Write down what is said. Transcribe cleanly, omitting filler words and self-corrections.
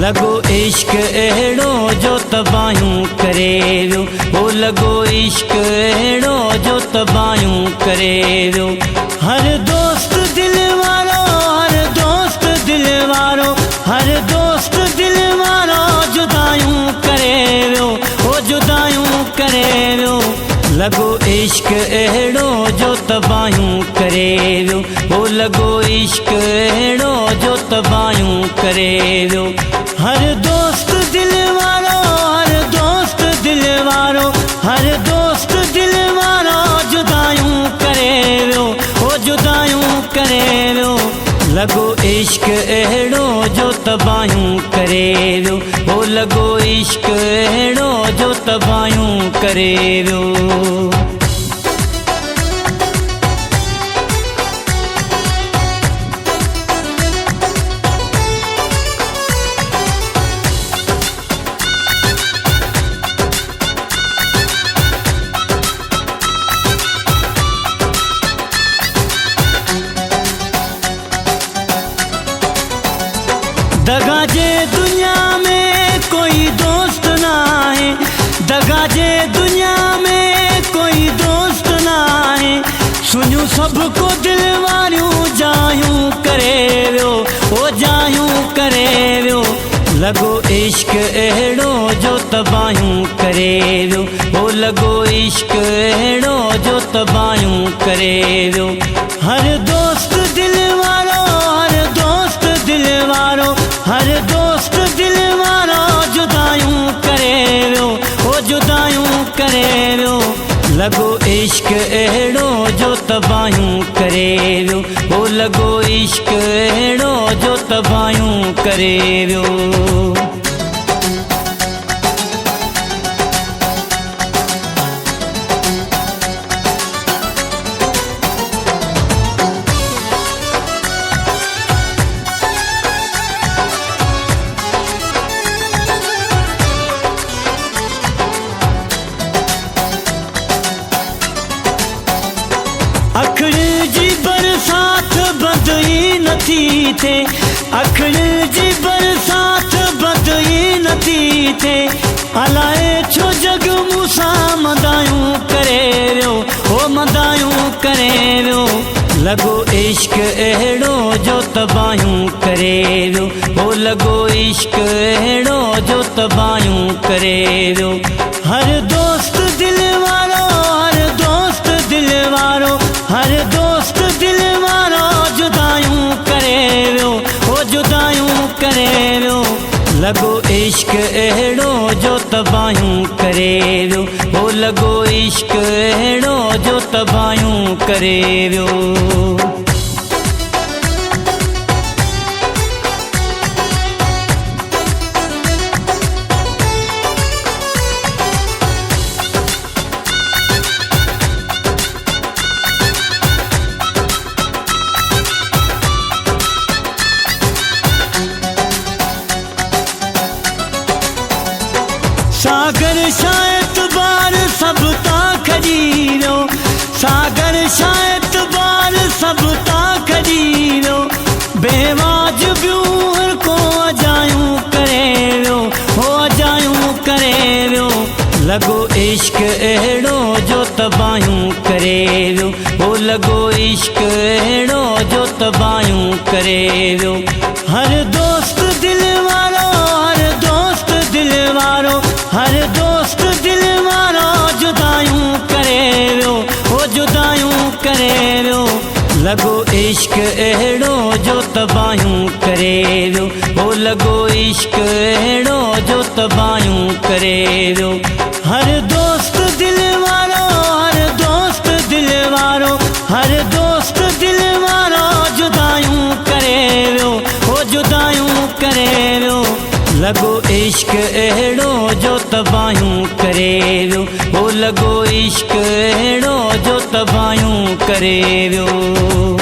लगो इश्क अहिड़ो जो तबायूं करे वियो। ओ लगो इश्क अहिड़ो जो तबायूं करे वियो। हर दोस्त दिल वारो, हर दोस्त दिल वारो, हर दोस्त दिल वारो जुदायूं करे वियो। ओ जुदायूं करे वियो। लगो इश्क अहिड़ो जो तबायूं करे वियो। ओ लगो इश्क अहिड़ो जो तबायूं करे वियो। हर दोस्त दिल वारो, हर दोस्त दिल वारो, हर दोस्त दिल वारो जुदायूं करे वियो। ओ जुदायूं करे वियो। लगो इश्क अहिड़ो जो तबायूं करे वियो। ओ लगो इश्क अहिड़ो जो तबायूं करे वियो। दगाजे दुनिया में कोई दोस्त ना है। दगाजे दुनिया में कोई दोस्त ना है। सुनियो सबको दिल वारियूं जायूं करे वियो। ओ जायूं करे वियो। लगो इश्क अहिड़ो जो तबायूं करे वियो। ओ लगो इश्क अहिड़ो जो तबायूं करे वियो। हर दोस्त दिल वारो, हर दोस्त दिल वारो, हर दोस्त दिल वारो जुदायूं करे वियो। ओ जुदायूं करे वियो। लगो इश्क अहिड़ो जो तबायूं करे वियो। ओ लगो इश्क अहिड़ो जो तबायूं करे वियो। अखड़ जी बरसात बंद ई नथी थे। अखड़ जी बरसात बंद ई नथी थे। अलाए छो जग मूंसां मदायूं करे वियो। ओ मदायूं करे वियो। लगो इश्क अहिड़ो जो तबायूं करे वियो। ओ लगो इश्क अहिड़ो जो तबायूं करे वियो। हर दोस्त दिल वारो, हर दोस्त दिल वारो, हर दोस्त दिल वारो जुदायूं करे वियो। ओ जुदायूं करे वियो। लगो इश्क अहिड़ो जो तबायूं करे वियो। ओ लगो इश्क अहिड़ो जो तबायूं करे वियो। सागर शायद बार सब ता खड़ी वियो। सागर शायद बार सब ता खड़ी वियो। बेवाजिबियूं हर को अजायूं करे वियो। हो अजायूं करे वियो। लगो इश्क अहिड़ो जो तबायूं करे वियो। हो लगो इश्क अहिड़ो जो तबायूं करे वियो। हर दोस्त दिल वारो, हर दोस्त दिल वारो, हर दोस्त दिल वारो जुदायूं करे वियो। ओ जुदायूं करे वियो। लगो इश्क अहिड़ो जो तबायूं करे वियो। ओ लगो इश्क अहिड़ो जो तबायूं करे वियो। हर दोस्त दिल वारो, हर दोस्त दिल वारो, हर दोस्त दिल वारो जुदायूं करे वियो। ओ जुदायूं करे वियो। लगो इश्क अहिड़ो जो तबायूं करे वियो। ओ लगो इश्क अहिड़ो जो तबायूं करे वियो।